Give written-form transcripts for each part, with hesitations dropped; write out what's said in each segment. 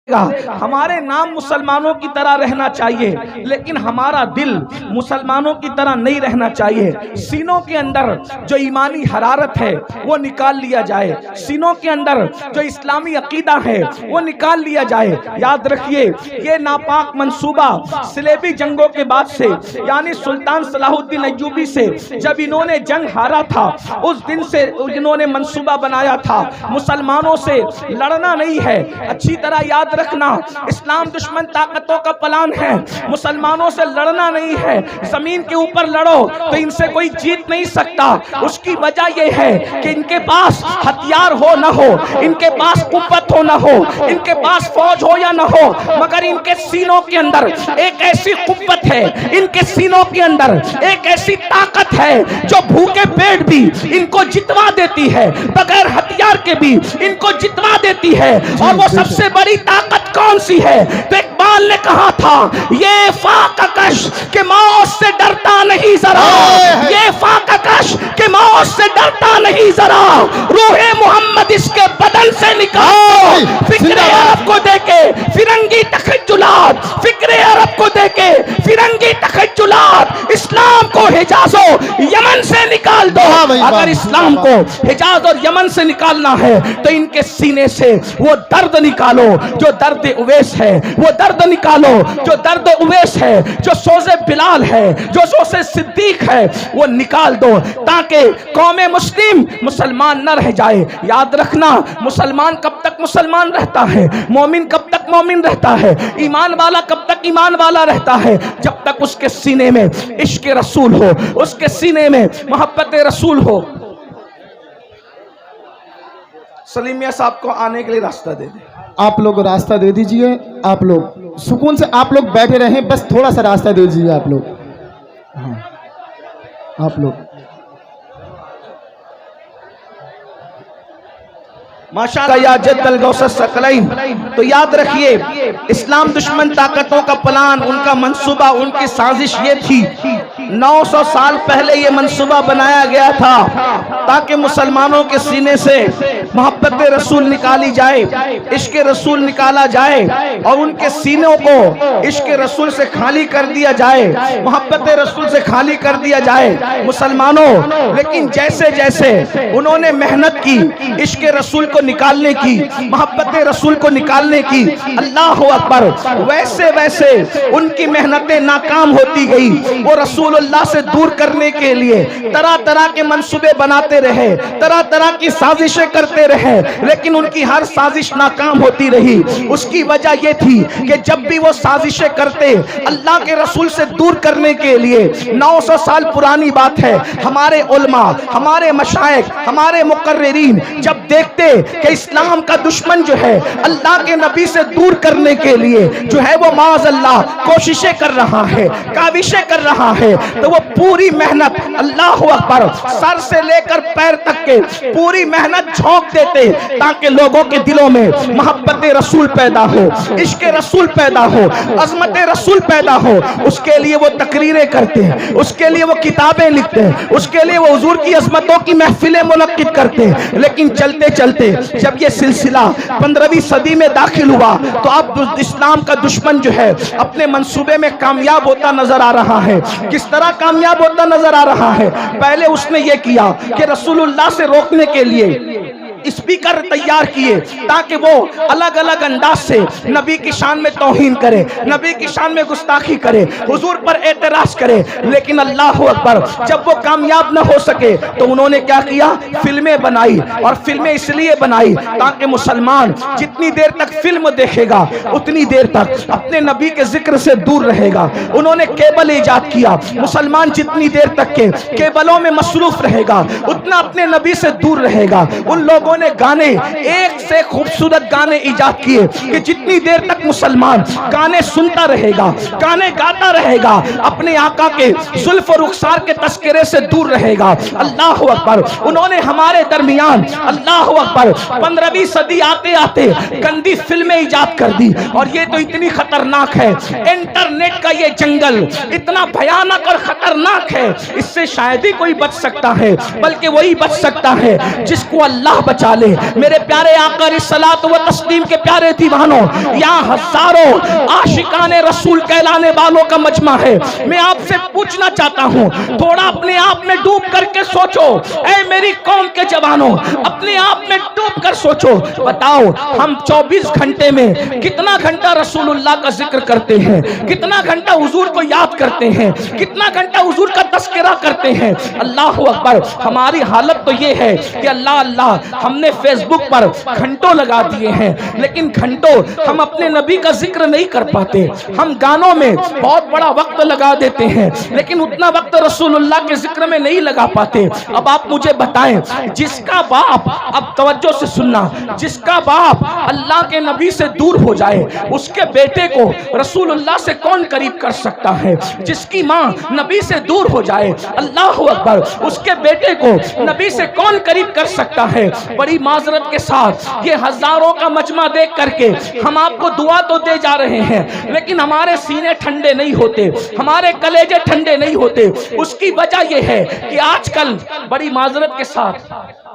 ہمارے نام مسلمانوں کی طرح رہنا چاہیے لیکن ہمارا دل مسلمانوں کی طرح نہیں رہنا چاہیے. سینوں کے اندر جو ایمانی حرارت ہے وہ نکال لیا جائے, سینوں کے اندر جو اسلامی عقیدہ ہے وہ نکال لیا جائے. یاد رکھیے یہ ناپاک منصوبہ صلیبی جنگوں کے بعد سے یعنی سلطان صلاح الدین ایوبی سے جب انہوں نے جنگ ہارا تھا اس دن سے انہوں نے منصوبہ بنایا تھا مسلمانوں سے لڑنا نہیں ہے. اچھی طرح یاد رکھنا, اسلام دشمن طاقتوں کا پلان ہے, مسلمانوں سے لڑنا نہیں ہے. زمین کے اوپر لڑو تو ان سے کوئی جیت نہیں سکتا. اس کی وجہ یہ ہے کہ ان کے پاس ہتھیار ہو نہ ہو, ان کے پاس قوت ہو نہ ہو, ان کے پاس فوج ہو یا نہ ہو, مگر ان کے سینوں کے اندر ایک ایسی قوت ہے, ان کے سینوں کے اندر ایک ایسی طاقت ہے جو بھوکے پیٹ بھی ان کو جتوا دیتی ہے, بغیر ہتھیار کے بھی ان کو جتوا دیتی ہے. اور وہ سب سے بڑی طاقت کون سی ہے؟ تو اقبال نے کہا تھا یہ فاقہ کش کہ موت سے ڈرتا نہیں ذرا, یہ فاقہ کش کہ موت سے ڈرتا نہیں ذرا, روح محمد اس کے بدن سے نکال. فکر عرب کو دے کے فرنگی تخیلات, فکر عرب کو دے کے فرنگی تخیلات, اسلام کو حجاز و یمن سے نکال دو. اگر اسلام کو حجاز اور یمن سے نکالنا ہے تو ان کے سینے سے وہ درد نکالو جو درد اویس ہے, وہ درد نکالو جو درد اویس ہے, جو سوز بلال ہے, جو سوز صدیق ہے, وہ نکال دو تاکہ قوم مسلمان نہ رہ جائے. یاد رکھنا مسلمان کب تک مسلمان رہتا ہے, مومن کب تک مومن رہتا ہے, ایمان والا کب تک ایمان والا رہتا ہے, جب تک اس کے سینے میں عشق رسول ہو, اس کے سینے میں محبت رسول ہو. سلیم میاں صاحب کو آنے کے لیے راستہ دے دیں. آپ لوگ راستہ دے دیجئے, آپ لوگ سکون سے آپ لوگ بیٹھے رہیں, بس تھوڑا سا راستہ دے دیجئے آپ لوگ. ہاں آپ لوگ ماشاءاللہ یا جد الغوث الثقلین. تو یاد رکھیے اسلام دشمن طاقتوں کا پلان, ان کا منصوبہ, ان کی سازش یہ تھی 900 سال پہلے یہ منصوبہ بنایا گیا تھا تاکہ مسلمانوں کے سینے سے محبت رسول نکالی جائے, عشق رسول نکالا جائے اور ان کے سینوں کو عشق رسول سے خالی کر دیا جائے, محبت رسول سے خالی کر دیا جائے مسلمانوں. لیکن جیسے جیسے انہوں نے محنت کی عشق رسول کو نکالنے کی, محبت رسول کو نکالنے کی, اللہ اکبر, ویسے ویسے ان کی محنتیں ناکام ہوتی گئی. وہ رسول اللہ سے دور کرنے کے لیے طرح طرح کے منصوبے بناتے رہے, طرح طرح کی سازشیں کرتے رہے, لیکن ان کی ہر سازش ناکام ہوتی رہی. اس کی وجہ یہ تھی کہ جب بھی وہ سازشیں کرتے اللہ کے رسول سے دور کرنے کے لیے, 900 سال پرانی بات ہے, ہمارے علماء, ہمارے مشائخ, ہمارے مقررین جب دیکھتے کہ اسلام کا دشمن جو ہے اللہ کے نبی سے دور کرنے کے لیے جو ہے وہ معاذ اللہ کوششیں کر رہا ہے, کاوشیں کر رہا ہے, تو وہ پوری محنت, اللہ اکبر, سر سے لے کر پیر تک کے پوری محنت جھونک دیتے تاکہ لوگوں کے دلوں میں محبت رسول پیدا ہو, عشق رسول پیدا ہو, عظمت رسول پیدا ہو. اس کے لیے وہ تقریریں کرتے ہیں, اس کے لیے وہ کتابیں لکھتے ہیں, اس کے لیے وہ حضور کی عظمتوں کی محفلیں منعقد کرتے ہیں. لیکن چلتے چلتے جب یہ سلسلہ 15ویں صدی میں داخل ہوا تو اب اسلام کا دشمن جو ہے اپنے منصوبے میں کامیاب ہوتا نظر آ رہا ہے. کس طرح کامیاب ہوتا نظر آ رہا ہے؟ پہلے اس نے یہ کیا کہ رسول اللہ سے روکنے کے لیے اسپیکر تیار کیے تاکہ وہ الگ الگ انداز سے نبی کی شان میں توہین کرے, نبی کی شان میں گستاخی کرے, حضور پر اعتراض کرے. لیکن اللہ اکبر, جب وہ کامیاب نہ ہو سکے تو انہوں نے کیا کیا, فلمیں بنائی. اور فلمیں اس لیے بنائی تاکہ مسلمان جتنی دیر تک فلم دیکھے گا اتنی دیر تک اپنے نبی کے ذکر سے دور رہے گا. انہوں نے کیبل ایجاد کیا, مسلمان جتنی دیر تک کے کیبلوں میں مصروف رہے گا اتنا اپنے نبی سے دور رہے گا. ان لوگوں نے گانے ایک سے خوبصورت گانے ایجاد کیے کہ جتنی دیر تک مسلمان گانے سنتا رہے گا, گانے گاتا رہے گا, اپنے آقا کے زلف و رخسار کے تذکرے سے دور رہے گا. اللہ اکبر, انہوں نے ہمارے درمیان اللہ اکبر 15ویں صدی آتے آتے گندی فلمیں ایجاد کر دی. اور یہ تو اتنی خطرناک ہے, انٹرنیٹ کا یہ جنگل اتنا بھیانک اور خطرناک ہے, اس سے شاید ہی کوئی بچ سکتا ہے, بلکہ وہی بچ سکتا ہے جس کو اللہ بچا بچا لے۔ میرے پیارے آقا علیہ الصلوۃ و تسلیم کے پیارے دیوانوں، یہاں ہزاروں عاشقان رسول کہلانے والوں کا مجمع ہے۔ میں آپ سے پوچھنا چاہتا ہوں، تھوڑا اپنے آپ میں ڈوب کر کے سوچو، اے میری قوم کے جوانوں، اپنے آپ میں ڈوب کر سوچو، بتاؤ ہم 24 گھنٹے میں کتنا گھنٹہ رسول اللہ کا ذکر کرتے ہیں، کتنا گھنٹہ حضور کو یاد کرتے ہیں، کتنا گھنٹہ حضور کا تذکرہ کرتے ہیں۔ اللہ اکبر، ہماری حالت تو یہ ہے کہ اللہ اللہ ہم نے فیس بک پر گھنٹوں لگا دیے ہیں، لیکن گھنٹوں ہم اپنے نبی کا ذکر نہیں کر پاتے۔ ہم گانوں میں بہت بڑا وقت لگا دیتے ہیں، لیکن اتنا وقت رسول اللہ کے ذکر میں نہیں لگا پاتے۔ اب آپ مجھے بتائیں، جس کا باپ، اب توجہ سے سننا، جس کا باپ اللہ کے نبی سے دور ہو جائے، اس کے بیٹے کو رسول اللہ سے کون قریب کر سکتا ہے؟ جس کی ماں نبی سے دور ہو جائے، اللہ اکبر، اس کے بیٹے کو نبی سے کون قریب کر سکتا ہے؟ بڑی معذرت کے ساتھ یہ ہزاروں کا مجمع دیکھ کر کے ہم آپ کو دعا تو دے جا رہے ہیں، لیکن ہمارے سینے ٹھنڈے نہیں ہوتے، ہمارے کلیجے ٹھنڈے نہیں ہوتے۔ اس کی وجہ یہ ہے کہ آج کل بڑی معذرت کے ساتھ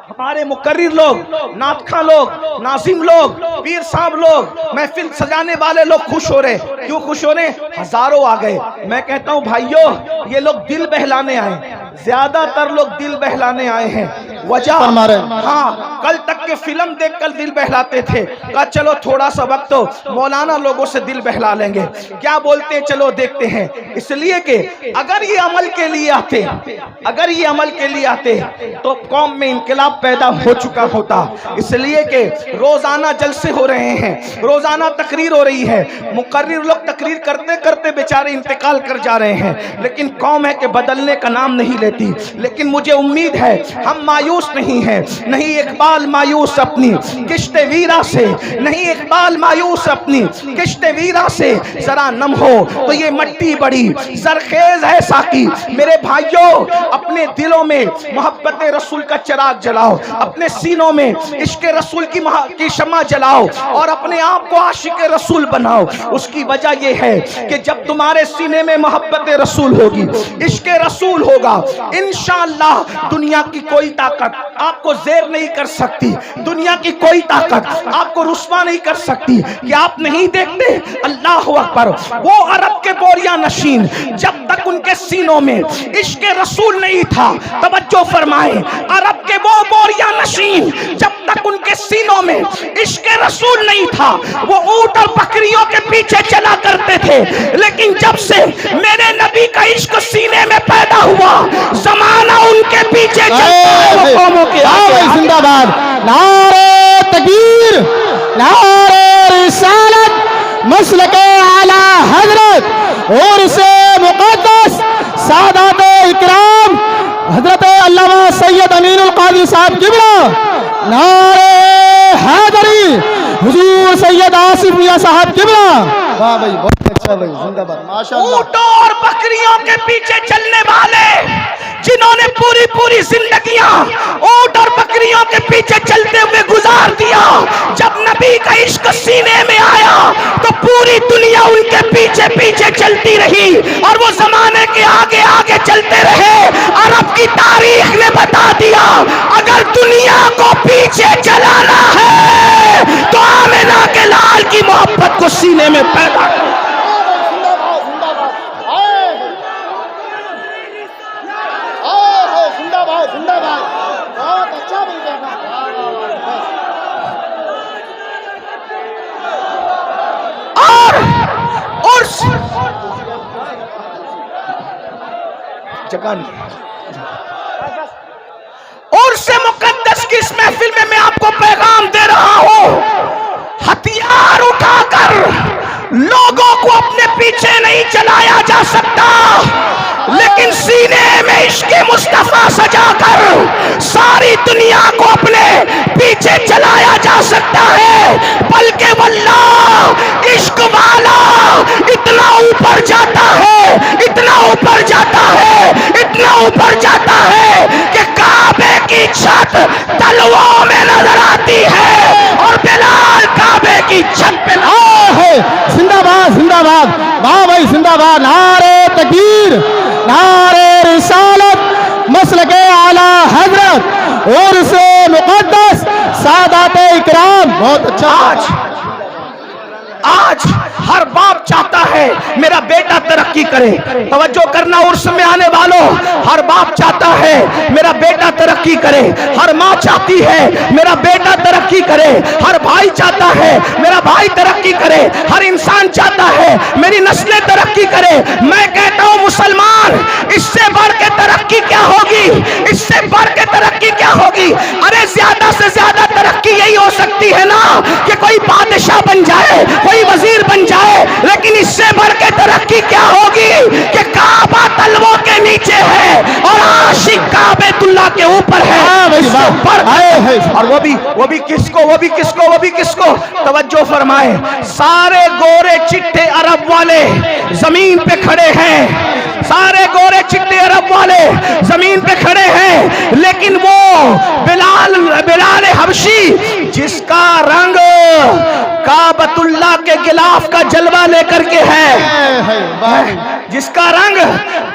ہمارے مقرر لوگ، نعت خواں لوگ، ناظم لوگ، پیر صاحب لوگ، محفل سجانے والے لوگ خوش ہو رہے۔ کیوں خوش ہو رہے؟ ہزاروں آ گئے۔ میں کہتا ہوں بھائیو، یہ لوگ دل بہلانے آئے، زیادہ تر لوگ دل بہلانے آئے ہیں۔ وجہ ہاں، کل تک کے فلم دیکھ کر دل بہلاتے تھے، کہا چلو تھوڑا سا وقت تو مولانا لوگوں سے دل بہلا لیں گے، کیا بولتے ہیں چلو دیکھتے ہیں۔ اس لیے کہ اگر یہ عمل کے لیے آتے، اگر یہ عمل کے لیے آتے تو قوم میں انقلاب پیدا ہو چکا ہوتا۔ اس لیے کہ روزانہ جلسے ہو رہے ہیں، روزانہ تقریر ہو رہی ہے، مقرر لوگ تقریر کرتے کرتے بیچارے انتقال کر جا رہے ہیں، لیکن قوم ہے کہ بدلنے کا نام نہیں لیتی۔ لیکن مجھے امید ہے ہم مایوس نہیں ہیں، نہیں اقبال مایوس اپنی کشت ویرا سے، نہیں اقبال مایوس اپنی کشت ویرا سے، ذرا نم ہو تو یہ مٹی بڑی زرخیز ہے ساقی۔ میرے بھائیوں، اپنے دلوں میں محبت رسول کا چراغ جلاؤ، اپنے سینوں میں عشق رسول کی شمع جلاؤ، اور اپنے آپ کو عاشق رسول بناؤ۔ اس کی وجہ یہ ہے کہ جب تمہارے سینے میں محبت رسول ہوگی، عشق رسول ہوگا، انشاءاللہ دنیا کی کوئی طاقت آپ کو زیر نہیں کر سکتی، دنیا کی کوئی طاقت آپ کو رسوا نہیں کر سکتی۔ کہ آپ نہیں دیکھتے، اللہ اکبر، وہ عرب کے بوریا نشین جب تک ان کے سینوں میں عشق رسول نہیں تھا، توجہ فرمائیں، عرب کے وہ بوریا نشین جب تک ان کے سینوں میں عشق رسول نہیں تھا، وہ اونٹ اور بکریوں کے پیچھے چلا کرتے تھے، لیکن جب سے میرے نبی کا عشق سینے میں پیدا ہوا، زمانہ ان کے پیچھے چلتا ہے، وہ قوموں کے آگے۔ زندہ باد، نعرہ تکبیر، نعرہ رسالت، مسلک اعلی حضرت اور سے مقدس سادات اکرام حضرت علامہ سید امین القادری صاحب قبلہ، نعرہ حیدری، حضور سید آصف میاں صاحب قبلہ۔ واہ بھائی، بہت اچھا بھائی، زندہ باد، ماشاءاللہ۔ اونٹوں اور بکریوں کے پیچھے چلنے والے جنہوں نے پوری پوری زندگیاں اونٹ اور بکریوں کے پیچھے چلتے ہوئے گزار دیا، جب نبی کا عشق سینے میں آیا تو پوری دنیا ان کے پیچھے پیچھے چلتی رہی، اور وہ زمانے کے آگے آگے چلتے رہے۔ عرب کی تاریخ نے بتا دیا، اگر دنیا کو پیچھے چلانا ہے تو آمنہ کے لال کی محبت کو سینے میں پیدا کرو۔ اور سے مقدس کی اس محفل میں آپ کو پیغام دے رہا ہوں، ہتھیار اٹھا کر لوگوں کو اپنے پیچھے نہیں چلایا جا سکتا، لیکن سینے میں عشق مصطفیٰ سجا کر ساری دنیا کو اپنے پیچھے چلایا جا سکتا ہے۔ بلکہ واللہ عشق والا اتنا اوپر جاتا ہے، اتنا اوپر جاتا ہے، اتنا اوپر جاتا ہے کہ کعبے کی چھت تلووں میں نظر آتی ہے، اور بلال کعبے کی چھت پہ ہے۔ زندہ باد، زندہ باد، واہ بھائی، زندہ باد، نعرہ تکبیر، نعرہ رسالت، مسلک اعلی حضرت اور سے مقدس بہت اچھا. آج ہر باپ چاہتا ہے میرا بیٹا ترقی کرے. توجہ کرنا عرس میں آنے والوں، ہر باپ چاہتا ہے میرا بیٹا ترقی کرے، ہر ماں چاہتی ہے میرا بیٹا ترقی کرے، ہر بھائی چاہتا ہے میرا بھائی ترقی کرے، ہر انسان چاہتا ہے میری نسلیں ترقی کرے. میں کہتا ہوں مسلمان، اس سے بڑھ کے ترقی کیا ہوگی؟ اس سے بڑھ کے ترقی کیا ہوگی؟ ارے زیادہ سے زیادہ ترقی یہی ہو سکتی ہے نا کہ کوئی بادشاہ بن جائے، کوئی وزیر بن جائے، لیکن اس سے بڑھ کے ترقی کیا ہوگی کہ کعبہ تلووں کے نیچے ہے اور عاشق کعبۃ اللہ کے اوپر ہے. اور وہ بھی کس کو توجہ فرمائے، سارے گورے چٹے عرب والے زمین پہ کھڑے ہیں، سارے گورے چٹے عرب والے زمین پہ کھڑے ہیں، لیکن وہ بلال حبشی جس کا رنگ کعبۃ اللہ کے غلاف کا جلوہ لے کر کے ہے، جس کا رنگ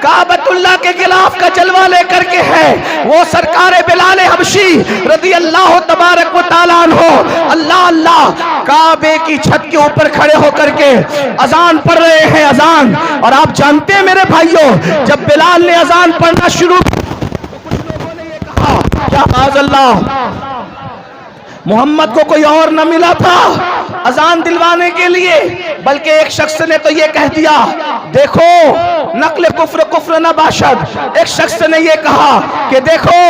کعبۃ اللہ کے غلاف کا جلوہ لے کر کے ہے، وہ سرکار بلال حبشی رضی اللہ تبارک و تعالیٰ عنہ اللہ اللہ کعبے کی چھت کے اوپر کھڑے ہو کر کے اذان پڑھ رہے ہیں. اذان. اور آپ جانتے ہیں میرے بھائیوں، جب بلال نے اذان پڑھنا شروع کیا تو کچھ لوگوں نے یہ کہا کیا معاذ اللہ محمد کو کوئی اور نہ ملا تھا اذان دلوانے کے لیے، بلکہ ایک شخص نے تو یہ کہہ دیا دیکھو نقل کفر نہ باشد. ایک شخص نے یہ کہا کہ دیکھو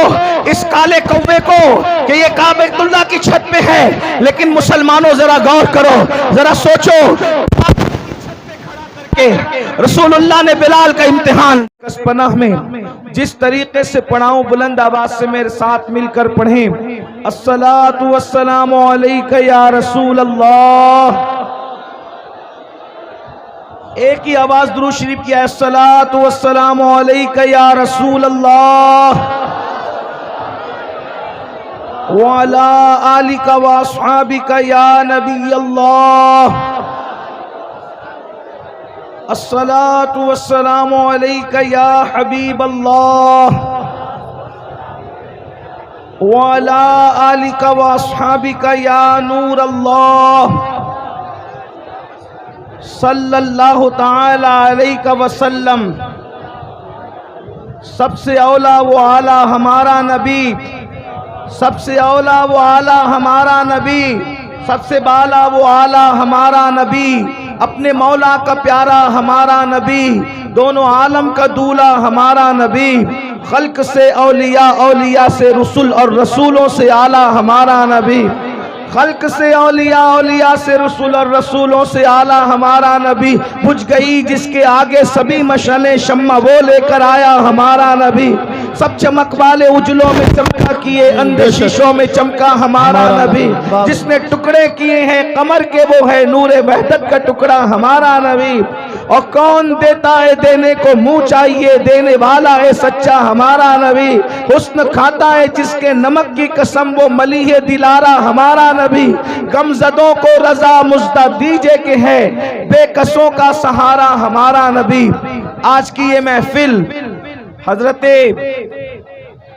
اس کالے کوے کو کہ یہ کعبۃ اللہ کی چھت پہ ہے، لیکن مسلمانوں ذرا غور کرو، ذرا سوچو، رسول اللہ نے بلال کا امتحان کس پناہ میں جس طریقے سے پڑھاؤں، بلند آواز سے میرے ساتھ مل کر پڑھیں. الصلاۃ والسلام علیک یا رسول اللہ. ایک ہی آواز درود شریف کی ہے، الصلاۃ والسلام علیک یا رسول اللہ وعلی آلک واصحابک یا نبی اللہ. الصلاۃ والسلام علیک یا حبیب اللہ وعلی آلک واصحابک یا نور اللہ صلی اللہ تعالی علیہ وسلم. سب سے اولا وہ اعلیٰ ہمارا نبی، سب سے اولا وہ اعلیٰ ہمارا نبی، سب سے بالا وہ اعلیٰ ہمارا نبی، اپنے مولا کا پیارا ہمارا نبی، دونوں عالم کا دولہ ہمارا نبی، خلق سے اولیاء، اولیاء سے رسول اور رسولوں سے اعلیٰ ہمارا نبی، خلق سے اولیاء، اولیاء سے رسول اور رسولوں سے اعلیٰ ہمارا نبی. بجھ گئی جس کے آگے سبھی مشعلیں شمع وہ لے کر آیا ہمارا نبی، سب چمک والے اجلوں میں چمکا کیے اندھے شیشوں میں چمکا ہمارا نبی، جس نے ٹکڑے کیے ہیں قمر کے وہ ہے نور وحدت کا ٹکڑا ہمارا نبی. اور کون دیتا ہے دینے کو منہ چاہیے، دینے والا ہے سچا ہمارا نبی. حسن کھاتا ہے جس کے نمک کی قسم وہ ملیح دلارا ہمارا نبی. غمزدوں کو رضا مزدہ دیجے کہ ہے بے کسوں کا سہارا ہمارا نبی. آج کی یہ محفل حضرت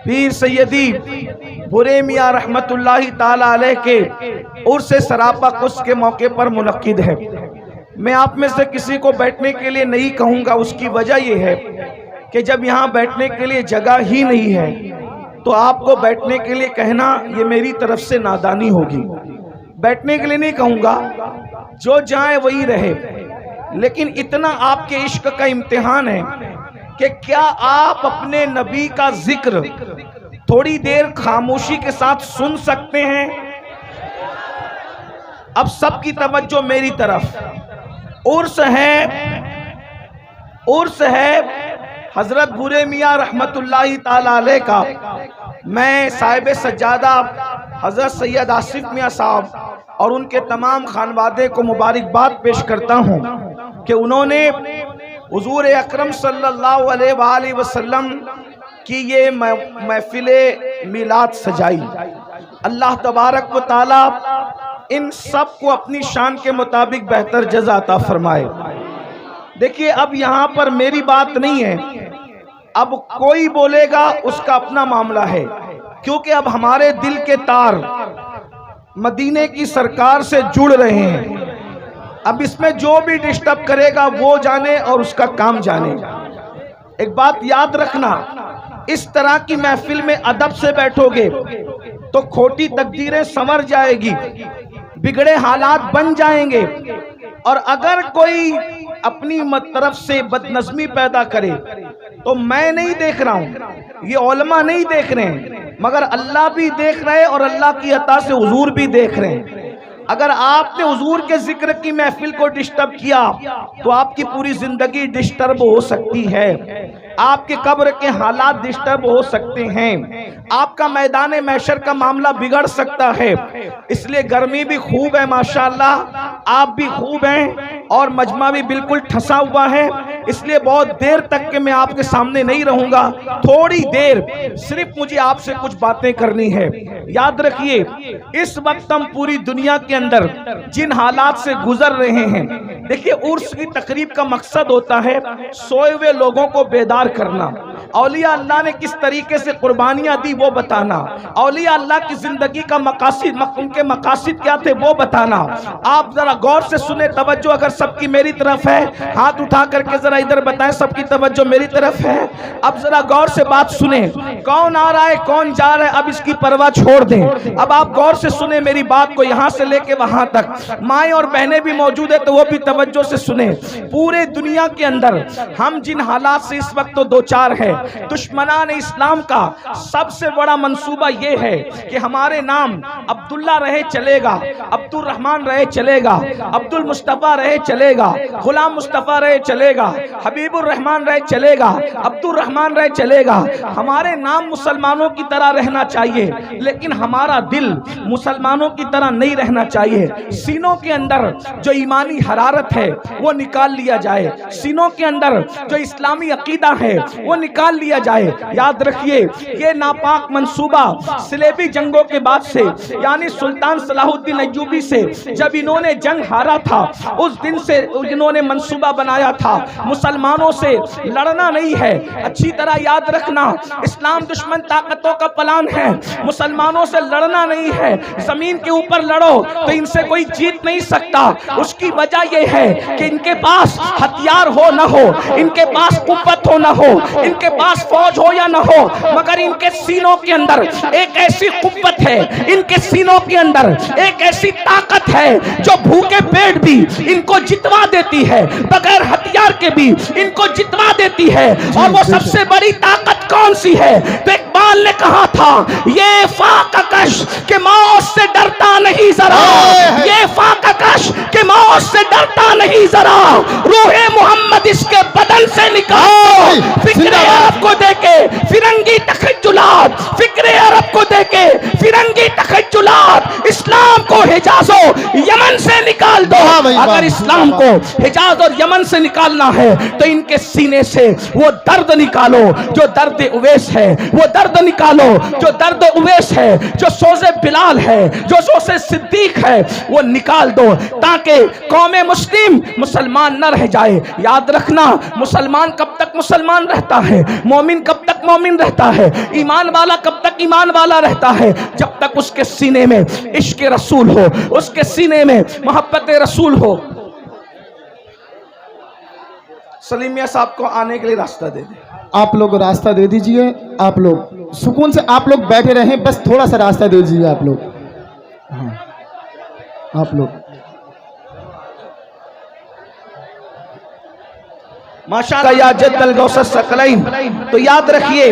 پیر سیدی بھورے میاں رحمت اللہ تعالی علیہ کے عرس سراپا قدس کے موقع پر منعقد ہے. میں آپ میں سے کسی کو بیٹھنے کے لیے نہیں کہوں گا، اس کی وجہ یہ ہے کہ جب یہاں بیٹھنے کے لیے جگہ ہی نہیں ہے تو آپ کو بیٹھنے کے لیے کہنا یہ میری طرف سے نادانی ہوگی. بیٹھنے کے لیے نہیں کہوں گا، جو جائے وہی رہے، لیکن اتنا آپ کے عشق کا امتحان ہے کہ کیا آپ اپنے نبی کا ذکر تھوڑی دیر خاموشی کے ساتھ سن سکتے ہیں؟ اب سب کی توجہ میری طرف. عرس ہے حضرت بھورے میاں رحمت اللہ تعالی علیہ کا. میں صاحب سجادہ حضرت سید آصف میاں صاحب اور ان کے تمام خانوادے کو مبارکباد پیش کرتا ہوں کہ انہوں نے حضور اکرم صلی اللہ علیہ وآلہ وسلم کی یہ محفل میلاد سجائی. اللہ تبارک و تعالی ان سب کو اپنی شان کے مطابق بہتر جزا عطا فرمائے. دیکھیے اب یہاں پر میری بات نہیں ہے، اب کوئی بولے گا اس کا اپنا معاملہ ہے، کیونکہ اب ہمارے دل کے تار مدینے کی سرکار سے جڑ رہے ہیں. اب اس میں جو بھی ڈسٹرب کرے گا وہ جانے اور اس کا کام جانے. ایک بات یاد رکھنا، اس طرح کی محفل میں ادب سے بیٹھو گے تو کھوٹی تقدیریں سنور جائے گی، بگڑے حالات بن جائیں گے. اور اگر کوئی اپنی طرف سے بدنظمی پیدا کرے تو میں نہیں دیکھ رہا ہوں، یہ علماء نہیں دیکھ رہے ہیں، مگر اللہ بھی دیکھ رہے اور اللہ کی عطا سے حضور بھی دیکھ رہے ہیں. اگر آپ نے حضور کے ذکر کی محفل کو ڈسٹرب کیا تو آپ کی پوری زندگی ڈسٹرب ہو سکتی ہے، آپ کے قبر کے حالات ڈسٹرب ہو سکتے ہیں، آپ کا میدان محشر کا معاملہ بگڑ سکتا ہے. اس لیے گرمی بھی خوب ہے ماشاءاللہ، آپ بھی خوب ہیں اور مجمع بھی بالکل ٹھسا ہوا ہے. اس لیے بہت دیر تک کہ میں آپ کے سامنے نہیں رہوں گا، تھوڑی دیر صرف مجھے آپ سے کچھ باتیں کرنی ہے. یاد رکھیے اس وقت ہم پوری دنیا کے اندر جن حالات سے گزر رہے ہیں، دیکھیے عرس کی تقریب کا مقصد ہوتا ہے سوئے ہوئے لوگوں کو بیدار کرنا، اولیاء اللہ نے کس طریقے سے قربانیاں دی وہ بتانا، اولیاء اللہ کی زندگی کا مقاصد، ان کے مقاصد کیا تھے وہ بتانا. آپ ذرا غور سے سنیں، توجہ اگر سب کی میری طرف ہے ہاتھ اٹھا کر کے ذرا ادھر بتائیں سب کی توجہ میری طرف ہے. اب ذرا غور سے بات سنیں، کون آ رہا ہے کون جا رہا ہے اب اس کی پرواہ چھوڑ دیں. اب آپ غور سے سنیں میری بات کو، یہاں سے لے کے وہاں تک. مائیں اور بہنیں بھی موجود ہیں تو وہ بھی توجہ سے سنیں. پورے دنیا کے اندر ہم جن حالات سے اس وقت تو دو چار ہے، دشمنان اسلام کا سب سے بڑا منصوبہ یہ ہے کہ ہمارے نام عبداللہ رہے چلے گا، عبد الرحمن رہے چلے گا، عبد المصطفیٰ رہے چلے گا، غلام مصطفیٰ رہے چلے گا، حبیب الرحمن رہے چلے گا، عبد الرحمن رہے چلے گا. ہمارے نام مسلمانوں کی طرح رہنا چاہیے لیکن ہمارا دل مسلمانوں کی طرح نہیں رہنا چاہیے. سینوں کے اندر جو ایمانی حرارت ہے وہ نکال لیا جائے، سینوں کے اندر جو اسلامی عقیدہ ہے وہ نکال لیا جائے. یاد رکھیے یہ ناپاک منصوبہ صلیبی جنگوں کے بعد سے، یعنی سلطان صلاح الدین ایوبی سے جب انہوں نے جنگ ہارا تھا اس دن سے انہوں نے منصوبہ بنایا تھا مسلمانوں سے لڑنا نہیں ہے. اچھی طرح یاد رکھنا، اسلام دشمن طاقتوں کا پلان ہے، مسلمانوں سے لڑنا نہیں ہے. زمین کے اوپر لڑو تو ان سے کوئی جیت نہیں سکتا. اس کی وجہ یہ ہے کہ ان کے پاس ہتھیار ہو نہ ہو، ان کے پاس قوت ہو نہ ہو، ان کے پاس فوج ہو یا نہ ہو، مگر ان کے سینوں کے اندر ایک ایسی قوت ہے، ان کے سینوں کے اندر ایک ایسی طاقت ہے جو بھوکے پیٹ بھی ان کو جتوا دیتی ہے، بغیر ہتھیار کے بھی ان کو جتوا دیتی ہے. اور وہ سب سے بڑی طاقت کون سی ہے؟ تو اقبال نے کہا تھا یہ فاقہ کش کہ موت سے ڈرتا نہیں ذرا، یہ فاقہ کش کہ موت سے ڈرتا نہیں ذرا، روح محمد اس کے بدن سے نکال. فکر عرب کو دے کے فرنگی تخیلات، فکر عرب کو دے کے فرنگی تخیلات، اسلام کو حجاز و یمن سے نکال دو. اگر اسلام کو حجاز اور یمن سے نکالنا ہے تو ان کے سینے سے وہ درد نکالو جو درد اویس ہے، وہ درد نکالو جو درد اویس ہے، جو سوز بلال ہے، جو سوز صدیق ہے، وہ نکال دو تاکہ قوم مسلم مسلمان نہ رہ جائے. یاد رکھنا مسلمان کب تک مسلمان رہتا ہے، مومن کب تک مومن رہتا ہے، ایمان والا کب تک ایمان والا رہتا ہے، جب تک اس کے سینے میں عشق رسول ہو، اس کے سینے میں محبت رسول ہو. سلیم میاں صاحب کو آنے کے لیے راستہ دے دیں. آپ لوگ راستہ دے دیجئے، آپ لوگ سکون سے آپ لوگ بیٹھے رہیں، بس تھوڑا سا راستہ دے دیجئے آپ لوگ. ہاں آپ لوگ ماشاءاللہ یا جد الغوث الثقلین. تو یاد رکھیے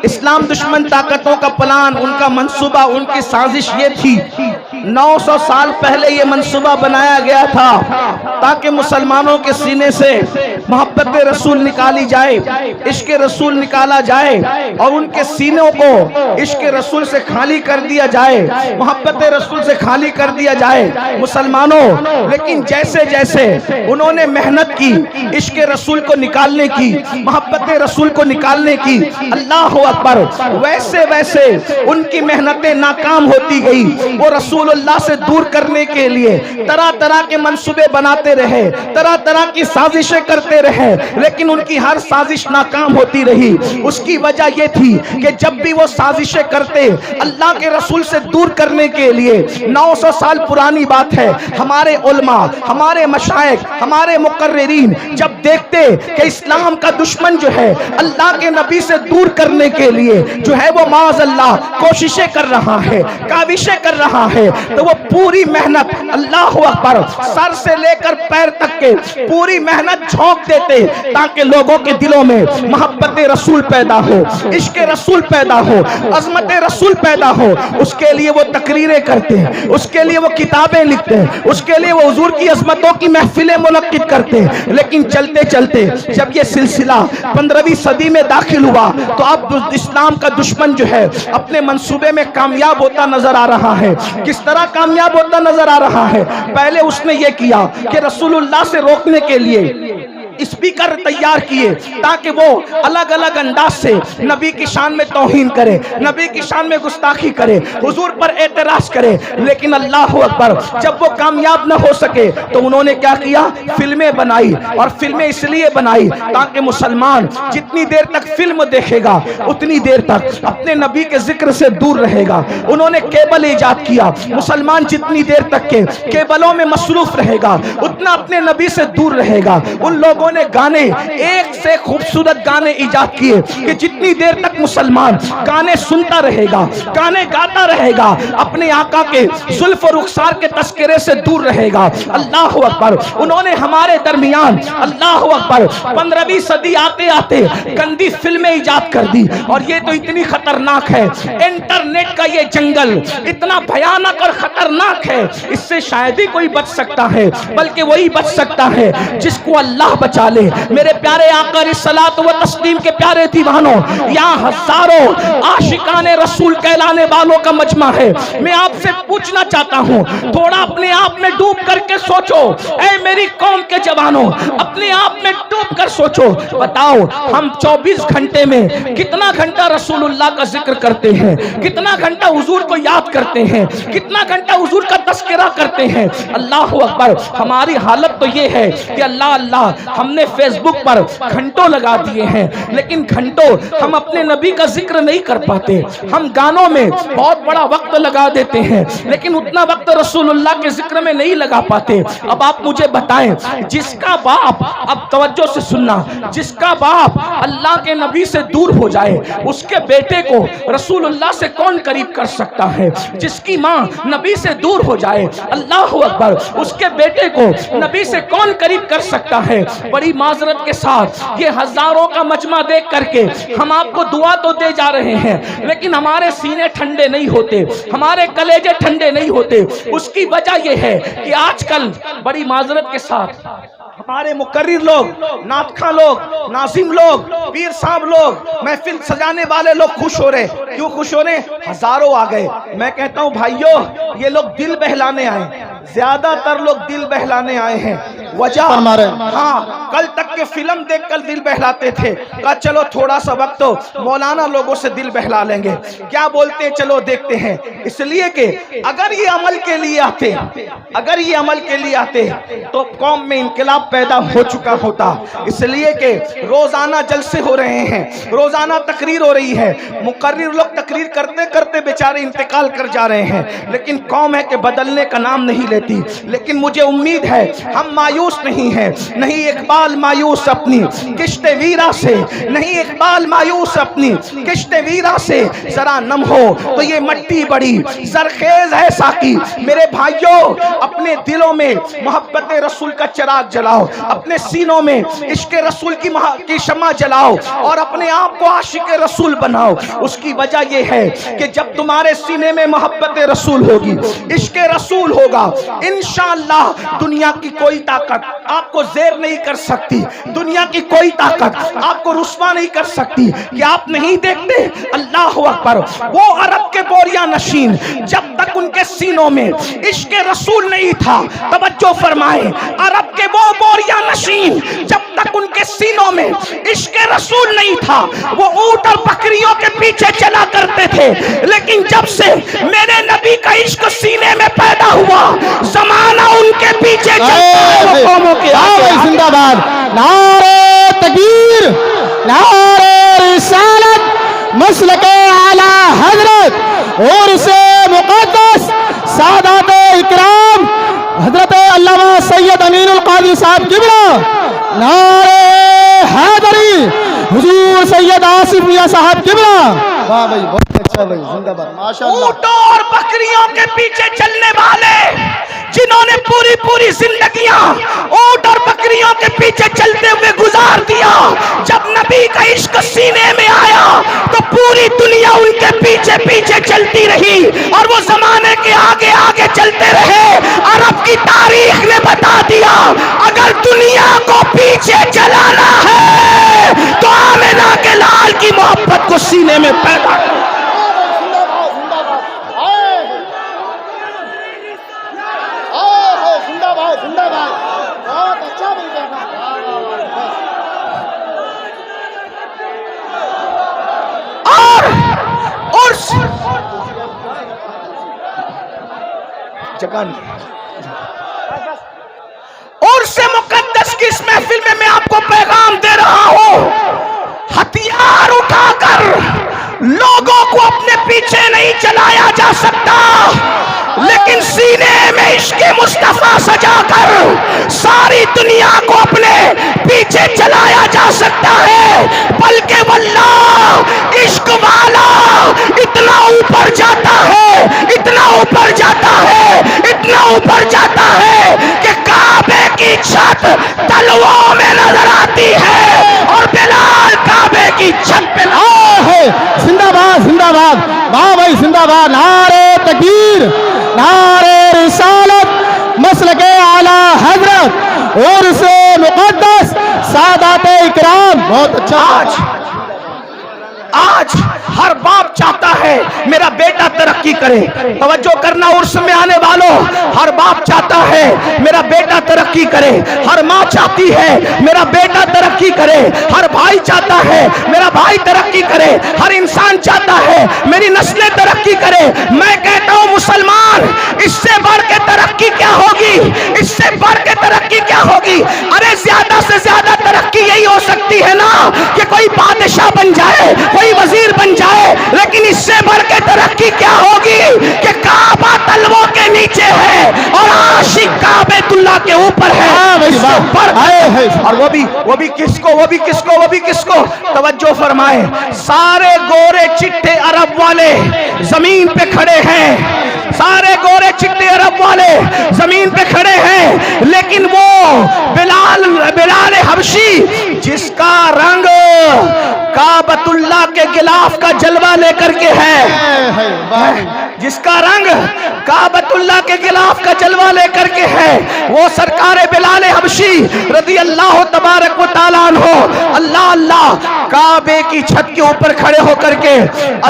اسلام دشمن طاقتوں کا پلان، ان کا منصوبہ، ان کی سازش یہ تھی 900 سال پہلے یہ منصوبہ بنایا گیا تھا تاکہ مسلمانوں کے سینے سے محبت رسول نکالی جائے، عشق رسول نکالا جائے اور ان کے سینوں کو عشق رسول سے خالی کر دیا جائے، محبت رسول سے خالی کر دیا جائے مسلمانوں. لیکن جیسے جیسے انہوں نے محنت کی عشق رسول کو نکالنے کی، محبت رسول کو نکالنے کی، اللہ اکبر، ویسے ویسے ان کی محنتیں ناکام ہوتی گئی. وہ رسول اللہ سے دور کرنے کے لیے طرح طرح کے منصوبے بناتے رہے، طرح طرح کی سازشیں کرتے کرتے رہے لیکن ان کی ہر سازش ناکام ہوتی رہی. اس کی وجہ یہ تھی کہ جب بھی وہ سازشیں کرتے اللہ کے رسول سے دور کرنے کے لیے، 900 سال پرانی بات ہے، ہمارے علماء، ہمارے مشائخ، ہمارے مقررین جب دیکھتے کہ اسلام کا دشمن جو ہے اللہ کے نبی سے دور کرنے کے لیے جو ہے وہ معاذ اللہ کوششیں کر رہا ہے، کاوشیں کر رہا ہے، تو وہ پوری محنت، اللہ اکبر، سر سے لے کر پیر تک کے پوری محنت جھونک دیتے تاکہ لوگوں کے دلوں میں محبت رسول پیدا ہو، عشق رسول پیدا ہو، عظمت رسول پیدا ہو. اس کے لیے وہ تقریریں کرتے ہیں، اس کے لیے وہ کتابیں لکھتے ہیں، اس کے لیے وہ حضور کی عظمتوں کی محفلیں منعقد کرتے ہیں. لیکن چلتے چلتے جب یہ سلسلہ 15ویں صدی میں داخل ہوا تو اب اسلام کا دشمن جو ہے اپنے منصوبے میں کامیاب ہوتا نظر آ رہا ہے. کس طرح کامیاب ہوتا نظر آ رہا ہے؟ پہلے اس نے یہ کیا کہ رسول اللہ سے روکنے کے لیے اسپیکر تیار کیے تاکہ وہ الگ الگ انداز سے نبی کی شان میں توہین کرے، نبی کی شان میں گستاخی کرے، حضور پر اعتراض کرے. لیکن اللہ اکبر، جب وہ کامیاب نہ ہو سکے تو انہوں نے کیا کیا؟ فلمیں بنائی. اور فلمیں اس لیے بنائی تاکہ مسلمان جتنی دیر تک فلم دیکھے گا اتنی دیر تک اپنے نبی کے ذکر سے دور رہے گا. انہوں نے کیبل ایجاد کیا. مسلمان جتنی دیر تک کے کیبلوں میں مصروف رہے گا اتنا اپنے نبی سے دور رہے گا. ان لوگوں نے گانے، ایک سے خوبصورت گانے ایجاد کیے کہ جتنی دیر تک مسلمان گانے سنتا رہے گا، گانے گاتا رہے گا، اپنے آقا کے زلف و رخسار کے تذکرے سے دور رہے گا. اللہ اکبر. انہوں نے ہمارے درمیان، اللہ اکبر، 15ویں صدی آتے آتے گندی فلمیں ایجاد کر دی. اور یہ تو اتنی خطرناک ہے، انٹرنیٹ کا یہ جنگل اتنا بھیانک اور خطرناک ہے، اس سے شاید ہی کوئی بچ سکتا ہے، بلکہ وہی بچ سکتا ہے جس کو اللہ بچا لے. میرے پیارے آقا رسالت و تسلیم کے پیارے دیوانوں، یہاں ہزاروں عاشقان رسول کہلانے والوں کا مجمع ہے. میں آپ سے پوچھنا چاہتا ہوں، تھوڑا اپنے آپ میں ڈوب کر کے سوچو، اے میری قوم کے جوانوں، اپنے آپ میں ڈوب کر سوچو. بتاؤ ہم 24 گھنٹے میں کتنا گھنٹہ رسول اللہ کا ذکر کرتے ہیں، کتنا گھنٹہ حضور کو یاد کرتے ہیں، کتنا گھنٹہ حضور کا تذکرہ کرتے ہیں. اللہ اکبر. ہماری حالت تو یہ ہے کہ اللہ اللہ ہم نے فیس بک پر گھنٹوں لگا دیے ہیں، لیکن گھنٹوں ہم اپنے نبی کا ذکر نہیں کر پاتے. ہم گانوں میں بہت بڑا وقت لگا دیتے ہیں لیکن اتنا وقت رسول اللہ کے ذکر میں نہیں لگا پاتے. اب آپ مجھے بتائیں، جس کا باپ، اب توجہ سے سننا، جس کا باپ اللہ کے نبی سے دور ہو جائے اس کے بیٹے کو رسول اللہ سے کون قریب کر سکتا ہے؟ جس کی ماں نبی سے دور ہو جائے، اللہ اکبر، اس کے بیٹے کو نبی سے کون قریب کر سکتا ہے؟ بڑی معذرت کے ساتھ یہ ہزاروں کا مجمع دیکھ کر کے ہم آپ کو دعا تو دے جا رہے ہیں لیکن ہمارے سینے ٹھنڈے نہیں ہوتے، ہمارے کلیجے ٹھنڈے نہیں ہوتے. اس کی وجہ یہ ہے کہ آج کل بڑی معذرت کے ساتھ ہمارے مقرر لوگ، نعت خواں لوگ، ناظم لوگ، پیر صاحب لوگ، محفل سجانے والے لوگ خوش ہو رہے. کیوں خوش ہو رہے؟ ہزاروں آ گئے. میں کہتا ہوں بھائیو، یہ لوگ دل بہلانے آئے، زیادہ تر لوگ دل بہلانے آئے ہیں. وجہ ہاں، کل تک کے فلم دیکھ کر دل بہلاتے تھے، کہا چلو تھوڑا سا وقت تو مولانا لوگوں سے دل بہلا لیں گے، کیا بولتے ہیں چلو دیکھتے ہیں. اس لیے کہ اگر یہ عمل کے لیے آتے، اگر یہ عمل کے لیے آتے تو قوم میں انقلاب پیدا ہو چکا ہوتا. اس لیے کہ روزانہ جلسے ہو رہے ہیں، روزانہ تقریر ہو رہی ہے، مقرر لوگ تقریر کرتے کرتے بیچارے انتقال کر جا رہے ہیں، لیکن قوم ہے کہ بدلنے کا نام نہیں لیتی. لیکن مجھے امید ہے ہم مایوس نہیں ہیں. نہیں اقبال مایوس اپنی کشت ویرا سے، نہیں اقبال مایوس اپنی کشت ویرا سے، ذرا نم ہو تو یہ مٹی بڑی زرخیز ہے ساقی. میرے بھائیوں، اپنے دلوں میں محبت رسول کا چراغ جلاؤ، اپنے سینوں میں عشق رسول کی شمع جلاؤ اور اپنے آپ کو عاشق رسول بناؤ. اس کی وجہ یہ ہے کہ جب تمہارے سینے میں محبت رسول ہوگی، عشق رسول ہوگا، انشاءاللہ دنیا کی کوئی طاقت آپ کو زیر نہیں کر سکتی، دنیا کی کوئی طاقت آپ کو رسوا نہیں کر سکتی. کہ آپ نہیں دیکھتے، اللہ اکبر، وہ عرب کے بوریا نشین جب تک ان کے سینوں میں عشق رسول نہیں تھا، توجہ فرمائیں، عرب کے وہ بوریا نشین جب تک ان کے سینوں میں عشق رسول نہیں تھا وہ اونٹ اور بکریوں کے پیچھے چلا کرتے تھے. لیکن جب سے میرے نبی کا عشق سینے میں پیدا ہوا، زمانہ ان کے پیچھے چلتا ہے، وہ قوموں کے آگے. زندہ باد، نعرہ تکبیر، نعرہ رسالت، مسلک اعلی حضرت اور سے مقدس سادات اکرام حضرت علامہ سید امین القادری صاحب قبلہ، نعرہ حیدری حضور سید آصف میاں صاحب قبلہ۔ واہ بھائی بہت اچھا بھائی، زندہ باد، ماشاءاللہ۔ اونٹوں اور بکریوں کے پیچھے چلنے والے جنہوں نے پوری زندگیاں اونٹ اور بکریوں کے پیچھے چلتے ہوئے گزار دیا، جب نبی کا عشق سینے میں آیا تو پوری دنیا ان کے پیچھے پیچھے چلتی رہی اور وہ زمانے کے آگے آگے چلتے رہے۔ عرب کی تاریخ نے بتا دیا اگر دنیا کو پیچھے چلانا ہے تو آمنہ کے لال کی محبت کو سینے میں پیدا کرو۔ عرس مقدس کی اس محفل میں آپ کو پیغام دے رہا ہوں، ہتھیار اٹھا کر لوگوں کو اپنے پیچھے نہیں چلایا جا سکتا، لیکن سینے میں عشق مصطفیٰ سجا کر ساری دنیا کو اپنے پیچھے چلایا جا سکتا ہے۔ بلکہ واللہ عشق والا اتنا اوپر جاتا ہے، اتنا اوپر جاتا ہے، اتنا اوپر جاتا ہے کہ کعبے کی چھت تلووں میں نظر آتی ہے اور بلال کعبے کی چھت پہ ہے۔ زندہ باد، زندہ باد، واہ بھائی زندہ باد، نعرہ تکبیر، نعرہ رسالت، مسلک اعلی حضرت اور سے مقدس سادات اکرام۔ بہت اچھا۔ آج ہر باپ چاہتا ہے میرا بیٹا ترقی کرے، توجہ کرنا عرس میں آنے والوں، ہر باپ چاہتا ہے میرا بیٹا ترقی کرے، ہر ماں چاہتی ہے میرا بیٹا ترقی کرے، ہر بھائی چاہتا ہے میرا بھائی ترقی کرے، ہر انسان چاہتا ہے میری نسلیں ترقی کرے۔ میں کہتا ہوں مسلمان، اس سے بڑھ کے ترقی کیا ہوگی؟ اس سے بڑھ کے ترقی کیا ہوگی؟ ارے زیادہ سے زیادہ ترقی یہی ہو سکتی ہے نا کہ کوئی بادشاہ بن جائے، کوئی وزیر بن جائے، لیکن اس سے بڑھ کے ترقی کیا ہوگی کہ کعبہ تلووں کے نیچے ہے اور عاشق کعبۃ اللہ کے اوپر ہے۔ اور وہ بھی کس کو توجہ فرمائے، سارے گورے چٹے عرب والے زمین پہ کھڑے ہیں، سارے گورے چٹے عرب والے زمین پہ کھڑے ہیں، لیکن وہ بلال حبشی جس کا رنگ کعبۃ اللہ کے غلاف کا جلوہ لے کر کے ہے، جس کا رنگ کعبۃ اللہ کے غلاف کا جلوہ لے کر کے ہے، وہ سرکار بلال حبشی رضی اللہ تبارک و تعالیٰ عنہ اللہ اللہ کعبے کی چھت کے اوپر کھڑے ہو کر کے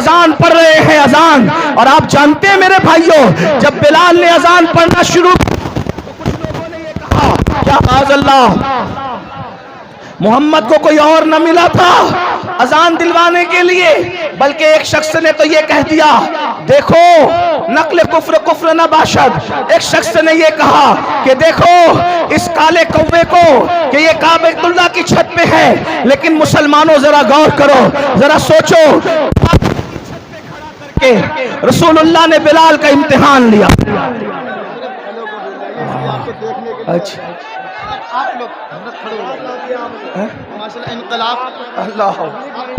اذان پڑھ رہے ہیں، اذان۔ اور آپ جانتے ہیں میرے بھائیوں، جب بلال نے اذان پڑھنا شروع تو کچھ لوگوں نے یہ کہا کیا معاذ اللہ محمد کو کوئی اور نہ ملا تھا اذان دلوانے کے لیے؟ بلکہ ایک شخص نے تو یہ کہہ دیا، دیکھو نقل کفر نہ باشد، ایک شخص نے یہ کہا کہ دیکھو اس کالے کوے کو کہ یہ کعبۃ اللہ کی چھت پہ ہے، لیکن مسلمانوں ذرا غور کرو، ذرا سوچو، کہ رسول اللہ نے بلال کا امتحان لیا۔ اچھا آپ لوگ حضرت کھڑے ہو گئے، ماشاءاللہ انقلاب، اللہ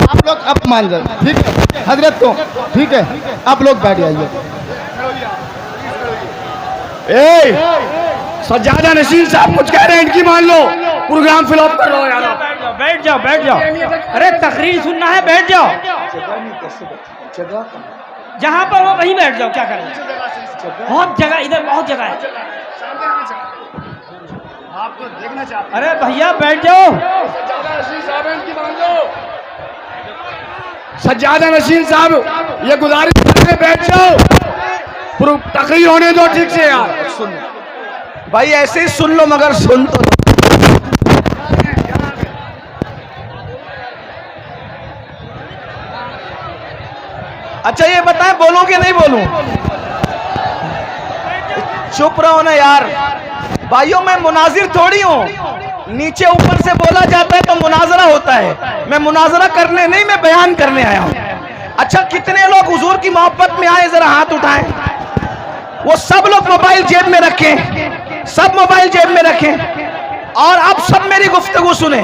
آپ لوگ اب مان جائیں، ٹھیک ہے حضرت کو، ٹھیک ہے آپ لوگ بیٹھ جائیے۔ سجادہ نشین صاحب کچھ کہہ رہے ہیں، ان کی مان لو، پروگرام فل اپ کر لو یار۔ بیٹھ جاؤ بیٹھ جاؤ، ارے تقریر سننا ہے، بیٹھ جاؤ، جہاں پر ہو وہیں بیٹھ جاؤ، کیا کریں، بہت جگہ، ادھر بہت جگہ ہے، آپ کو دیکھنا چاہتے ارے بھیا بیٹھ جاؤ۔ سجادہ نشین صاحب یہ گزارش کرتے بیٹھ جاؤ، تقریر ہونے دو ٹھیک سے یار۔ بھائی ایسے ہی سن لو مگر سن تو لو۔ اچھا یہ بتائیں بولوں کہ نہیں بولوں؟ چپ رہو نا یار، بھائیوں میں مناظر تھوڑی ہوں، نیچے اوپر سے بولا جاتا ہے تو مناظرہ ہوتا ہے. میں مناظرہ کرنے نہیں, میں بیان کرنے آیا ہوں. اچھا کتنے لوگ حضور کی محبت میں آئے, ذرا ہاتھ اٹھائیں. وہ سب لوگ موبائل جیب میں رکھیں, سب موبائل جیب میں رکھیں, اور اب سب میری گفتگو سنیں.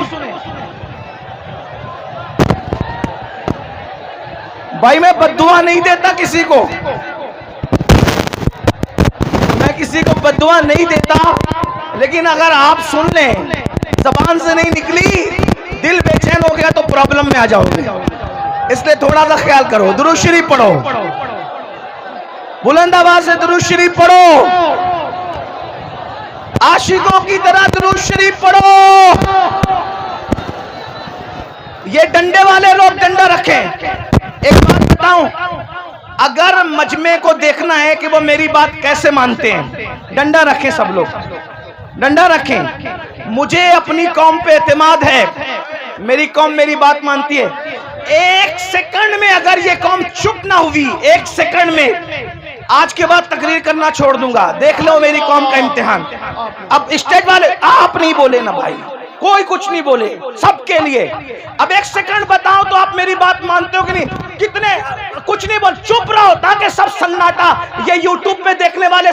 بھائی میں بد دعا نہیں دیتا کسی کو, میں کسی کو بد دعا نہیں دیتا, لیکن اگر آپ سن لیں, زبان سے نہیں نکلی, دل بے چین ہو گیا تو پرابلم میں آ جاؤ گے. اس لیے تھوڑا سا خیال کرو. درود شریف پڑھو, بلند آواز سے درود شریف پڑھو, عاشقوں کی طرح درود شریف پڑھو. یہ ڈنڈے والے لوگ ڈنڈا رکھیں. ایک بات بتاؤں, اگر مجمع کو دیکھنا ہے کہ وہ میری بات کیسے مانتے ہیں, ڈنڈا رکھیں, سب لوگ ڈنڈا رکھیں. مجھے اپنی قوم پہ اعتماد ہے, میری قوم میری بات مانتی ہے. ایک سیکنڈ میں اگر یہ قوم چپ نہ ہوئی, ایک سیکنڈ میں, آج کے بعد تقریر کرنا چھوڑ دوں گا. دیکھ لو میری قوم کا امتحان. اب اسٹیج والے آپ نہیں بولے نا بھائی, کوئی کچھ نہیں بولے, سب کے لیے. اب ایک سیکنڈ بتاؤ تو آپ میری بات مانتے ہو کہ نہیں؟ کتنے کچھ نہیں بول, چپ رہو تاکہ سب سناٹا. یہ یوٹیوب پہ دیکھنے والے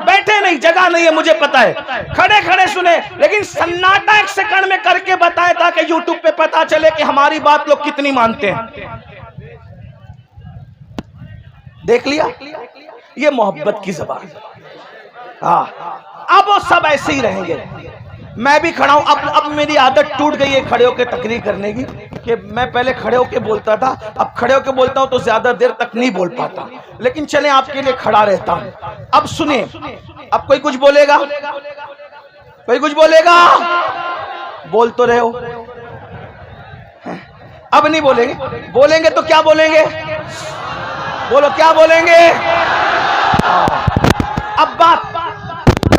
بیٹھے نہیں, جگہ نہیں ہے مجھے پتا ہے, کھڑے کھڑے سنے, لیکن سناٹا ایک سیکنڈ میں کر کے بتائے تاکہ یوٹیوب پہ پتا چلے کہ ہماری بات لوگ کتنی مانتے ہیں. دیکھ لیا, یہ محبت کی زبان. ہاں, اب وہ سب ایسے ہی رہیں گے. میں بھی کھڑا ہوں, اب میری عادت ٹوٹ گئی ہے کھڑے ہو کے تقریر کرنے کی, کہ میں پہلے کھڑے ہو کے بولتا تھا, اب کھڑے ہو کے بولتا ہوں تو زیادہ دیر تک نہیں بول پاتا, لیکن چلیں آپ کے لیے کھڑا رہتا ہوں. اب سنیں, اب کوئی کچھ بولے گا, کوئی کچھ بولے گا, بول تو رہے ہو. اب نہیں بولیں گے, بولیں گے تو کیا بولیں گے, بولو کیا بولیں گے. اب بات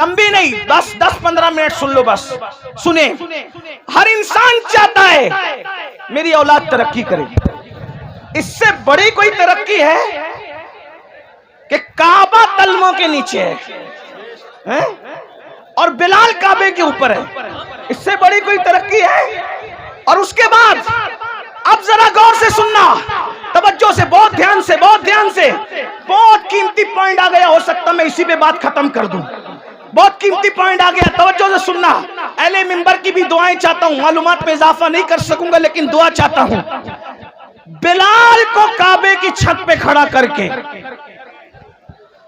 لمبی نہیں, بس 10-15 منٹ سن لو, بس سنیں. ہر انسان چاہتا ہے میری اولاد ترقی کرے. اس سے بڑی کوئی ترقی ہے کہ کعبہ تلموں کے نیچے ہے اور بلال کعبے کے اوپر ہے. اس سے بڑی کوئی ترقی ہے. اور اس کے بعد اب ذرا غور سے سننا, توجہ سے, بہت دھیان سے, بہت دھیان سے. بہت قیمتی پوائنٹ آ گیا, ہو سکتا میں اسی پہ بات ختم کر دوں. بہت قیمتی پوائنٹ آ گیا, توجہ سے سننا. اہل منبر کی بھی دعائیں چاہتا ہوں, معلومات میں اضافہ نہیں کر سکوں گا لیکن دعا چاہتا ہوں. بلال کو کعبے کی چھت پہ کھڑا کر کے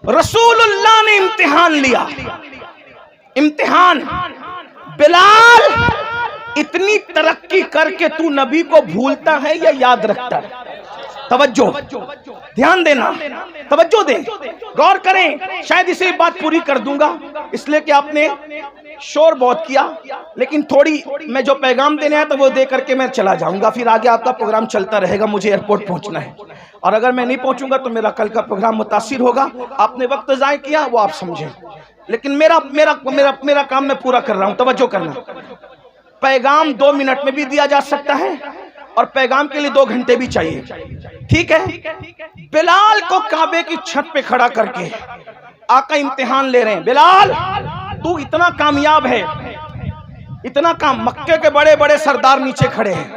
رسول اللہ نے امتحان لیا. امتحان, بلال اتنی ترقی کر کے تو نبی کو بھولتا ہے یا یاد رکھتا ہے؟ توجہ, دھیان دینا, توجہ دیں, غور کریں. شاید اسے بات پوری کر دوں گا اس لیے کہ آپ نے شور بہت کیا, لیکن تھوڑی میں جو پیغام دینے آیا تو وہ دے کر کے میں چلا جاؤں گا. پھر آگے آپ کا پروگرام چلتا رہے گا, مجھے ایئرپورٹ پہنچنا ہے, اور اگر میں نہیں پہنچوں گا تو میرا کل کا پروگرام متاثر ہوگا. آپ نے وقت ضائع کیا وہ آپ سمجھیں, لیکن میرا کام میں پورا کر رہا ہوں. توجہ کرنا, پیغام 2 منٹ میں بھی دیا جا سکتا ہے اور پیغام کے لیے 2 گھنٹے بھی چاہیے, ٹھیک ہے. بلال کو کعبے کی چھت پہ کھڑا کر کے آقا امتحان لے رہے ہیں. بلال تو اتنا کامیاب ہے, اتنا کام, مکے کے بڑے بڑے سردار نیچے کھڑے ہیں,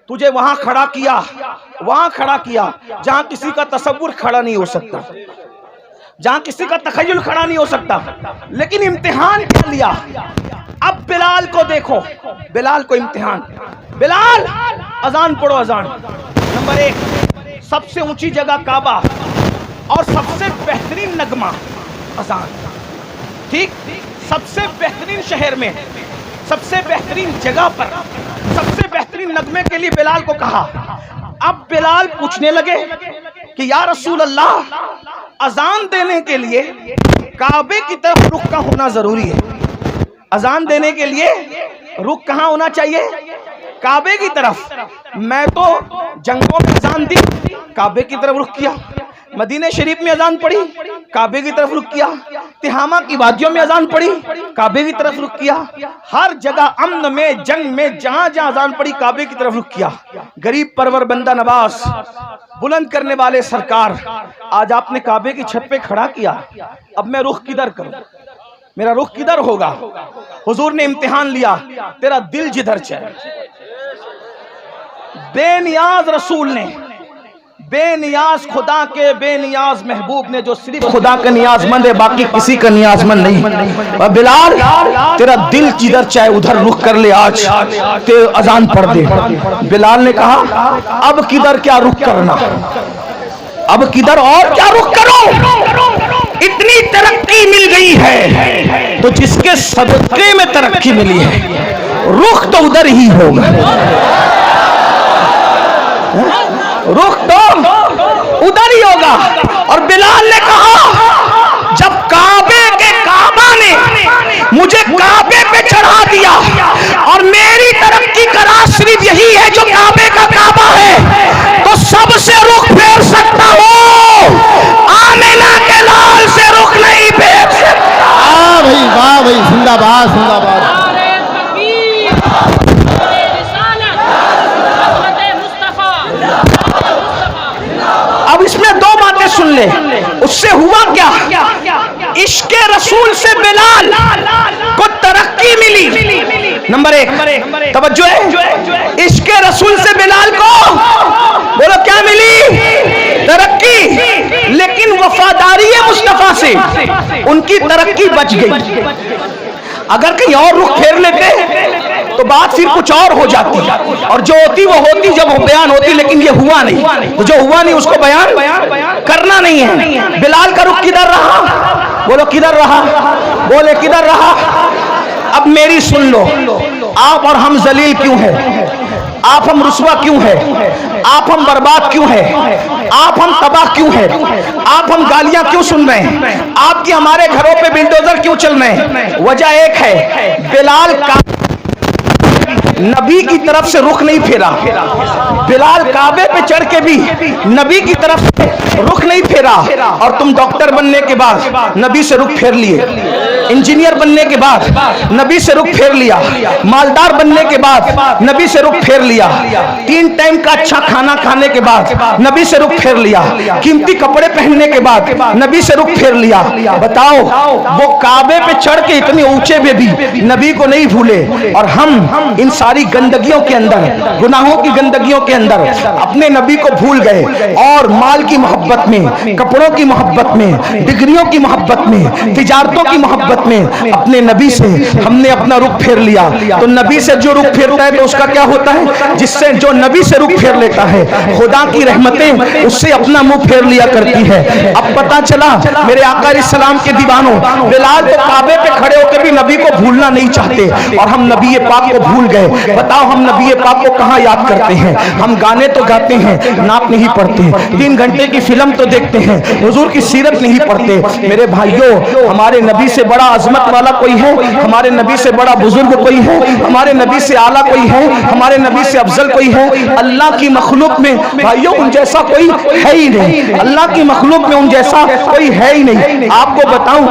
تجھے وہاں کھڑا کیا, وہاں کھڑا کیا جہاں کسی کا تصور کھڑا نہیں ہو سکتا, جہاں کسی کا تخیل کھڑا نہیں ہو سکتا, لیکن امتحان کیا لیا. اب بلال کو دیکھو, بلال کو امتحان. بلال اذان پڑھو. اذان نمبر 1, سب سے اونچی جگہ کعبہ اور سب سے بہترین نغمہ اذان, ٹھیک, سب سے بہترین شہر میں, سب سے بہترین جگہ پر, سب سے بہترین نغمے کے لیے بلال کو کہا. اب بلال پوچھنے لگے کہ یا رسول اللہ, اذان دینے کے لیے کعبے کی طرف رخ کا ہونا ضروری ہے. اذان دینے کے لیے رخ کہاں ہونا چاہیے؟ کعبے کی طرف. میں تو جنگوں میں اذان دی, کعبے کی طرف رخ کیا. مدینہ شریف میں اذان پڑھی, کعبے کی طرف رخ کیا. تہامہ کی وادیوں میں اذان پڑھی, کعبے کی طرف رخ کیا. ہر جگہ امن میں, جنگ میں, جہاں جہاں اذان پڑھی کعبے کی طرف رخ کیا. غریب پرور بندہ نواز, بلند کرنے والے سرکار, آج آپ نے کعبے کی چھت پہ کھڑا کیا, اب میں رخ کدھر کروں؟ میرا رخ کدھر ہوگا؟ حضور نے امتحان لیا، تیرا دل جدھر چاہے. بے نیاز رسول نے، بے نیاز خدا کے بے نیاز محبوب نے، جو صرف خدا کا نیاز مند ہے، باقی کسی کا نیاز مند نہیں. اور بلال تیرا دل جدھر چاہے ادھر رخ کر لے، آج تیرے اذان پڑھ دے. بلال نے کہا اب کدھر کیا رخ کرنا، اب کدھر اور کیا رخ کرو، اتنی ترقی مل گئی ہے تو جس کے صدقے میں ترقی ملی ہے رخ تو ادھر ہی ہوگا، رخ تو ادھر ہی ہوگا. اور بلال نے کہا جب کعبے کے کعبہ نے مجھے کعبے پہ چڑھا دیا اور میری ترقی کا راز صرف یہی ہے جو کعبے کا کعبہ ہے، تو سب سے رخ پھیر سکتا ہوں، آمینہ کے لال سے رخ نہیں پھیر سکتا. واہ بھائی، زندہ باد، زندہ باد. اب اس میں دو باتیں سن لے. اس سے ہوا کیا؟ عشق رسول سے بلال کو ترقی ملی. نمبر ایک توجہ ہے، عشق رسول سے بلال کو بولو کیا ملی؟ ترقی. لیکن وفاداری مصطفیٰ سے ان کی ترقی بچ گئی. اگر کہیں اور رخ پھیر لیتے تو بات پھر کچھ اور ہو جاتی، اور جو ہوتی وہ ہوتی جب وہ بیان ہوتی، لیکن یہ ہوا نہیں. تو جو ہوا نہیں اس کو بیان کرنا نہیں ہے. بلال کا رخ کدھر رہا؟ بولو کدھر رہا؟ بولے کدھر رہا؟ اب میری سن لو، آپ اور ہم ذلیل کیوں ہیں؟ آپ ہم رسوا کیوں ہیں؟ آپ ہم برباد کیوں ہیں؟ آپ ہم تباہ کیوں ہیں؟ آپ ہم گالیاں کیوں سن رہے ہیں؟ آپ کی ہمارے گھروں پہ بلڈوزر کیوں چل رہے ہیں؟ وجہ ایک ہے، بلال کا نبی کی طرف سے رخ نہیں پھیرا. بلال کعبے پہ چڑھ کے بھی نبی کی طرف سے رخ نہیں پھیرا. اور تم ڈاکٹر بننے کے بعد نبی سے رخ پھیر لیے، انجینئر بننے کے بعد نبی سے رخ پھیر لیا، مالدار بننے کے بعد نبی سے رخ پھیر لیا، 3 ٹائم کا اچھا کھانا کھانے کے بعد نبی سے رخ پھیر لیا، قیمتی کپڑے پہننے کے بعد نبی سے رخ پھیر لیا. بتاؤ وہ کعبے پہ چڑھ کے اتنے اونچے پہ بھی نبی کو نہیں بھولے، اور ہم ان ساری گندگیوں کے اندر، گناہوں کی گندگیوں کے اندر اپنے نبی کو بھول گئے، اور مال کی محبت میں، کپڑوں کی محبت میں، ڈگریوں کی محبت میں، تجارتوں کی محبت میں اپنے نبی سے ہم نے اپنا رخ پھیر لیا. تو نبی سے جو رخ پھیرتا ہے تو اس کا کیا ہوتا ہے؟ جس سے جو نبی سے رخ پھیر لیتا ہے خدا کی رحمتیں اس سے اپنا منہ پھیر لیا کرتی ہے. اب پتا چلا میرے آقا علیہ السلام کے دیوانوں، بلال تو کعبے پہ کھڑے ہو کے بھی نبی کو بھولنا نہیں چاہتے، اور ہم نبی پاک کو بھول گئے. بتاؤ ہم نبی پاک کو کہاں یاد کرتے ہیں؟ ہم گانے تو گاتے ہیں، نعت نہیں پڑھتے. 3 گھنٹے کی فلم تو دیکھتے ہیں، حضور کی سیرت نہیں پڑھتے. میرے بھائیوں، ہمارے نبی سے بڑا عظمت والا کوئی ہے؟ ہمارے نبی سے بڑا بزرگ کوئی ہے؟ ہمارے نبی سے اعلیٰ کوئی ہے؟ ہمارے نبی سے افضل کوئی ہے؟ اللہ کی مخلوق میں بھائیوں ان جیسا کوئی ہے ہی نہیں. اللہ کی مخلوق میں ان جیسا کوئی ہے ہی نہیں. آپ کو بتاؤں،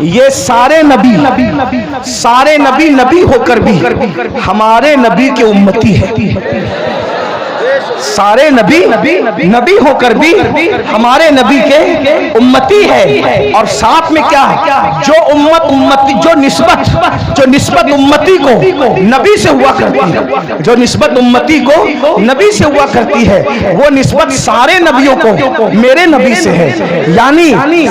یہ سارے نبی نبی ہو کر بھی ہمارے نبی کے امتی ہے. سارے نبی ہو کر بھی ہمارے نبی کے امتی ہے. اور ساتھ میں کیا ہے؟ جو نسبت امتی کو نبی سے ہوا کرتی ہے، جو نسبت امتی کو نبی سے ہوا کرتی ہے، وہ نسبت سارے نبیوں کو میرے نبی سے ہے. یعنی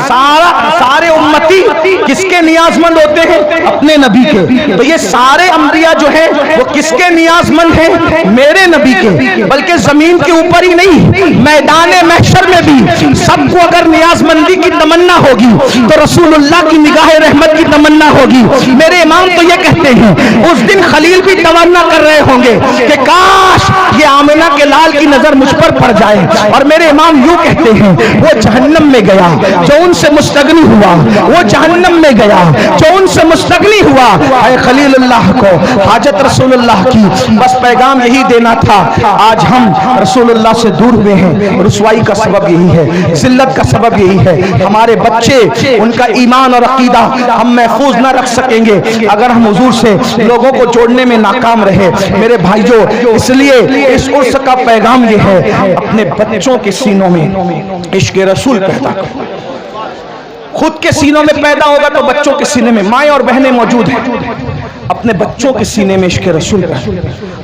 سارے امتی کس کے نیاز مند ہوتے ہیں؟ اپنے نبی کے. تو یہ سارے انبیاء جو ہیں وہ کس کے نیاز مند ہیں؟ میرے نبی کے. بلکہ زمین کے اوپر ہی نہیں، میدان محشر میں بھی سب کو اگر نیاز مندی کی تمنا ہوگی تو رسول اللہ کی نگاہ رحمت کی تمنا ہوگی. میرے امام تو یہ کہتے ہیں اس دن خلیل بھی تمنا کر رہے ہوں گے کہ کاش یہ آمنہ کے لال کی نظر مجھ پر پڑ جائے. اور میرے امام یوں کہتے ہیں وہ جہنم میں گیا جو ان سے مستغنی ہوا، وہ جہنم میں گیا جو ان سے مستغنی ہوا. اے خلیل اللہ کو حاجت رسول اللہ کی، بس پیغام یہی دینا تھا. آج ہم رسول اللہ سے دور ہوئے ہیں، رسوائی کا سبب یہی ہے، ذلت کا سبب یہی ہے. ہمارے بچے، ان کا ایمان اور عقیدہ ہم محفوظ نہ رکھ سکیں گے اگر ہم حضور سے لوگوں کو جوڑنے میں ناکام رہے. میرے بھائیوں، اس لیے اس عرس کا پیغام یہ ہے، اپنے بچوں کے سینوں میں عشق رسول پیدا کرو. خود کے سینوں میں پیدا ہوگا تو بچوں کے سینے میں مائیں اور بہنیں موجود ہیں، اپنے بچوں کے سینے میں عشق رسول کا.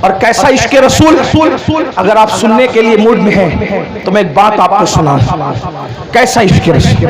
اور کیسا عشق رسول؟ اگر آپ سننے کے لیے موڈ میں ہیں تو میں ایک بات آپ کو سناؤں. کیسا عشق رسول؟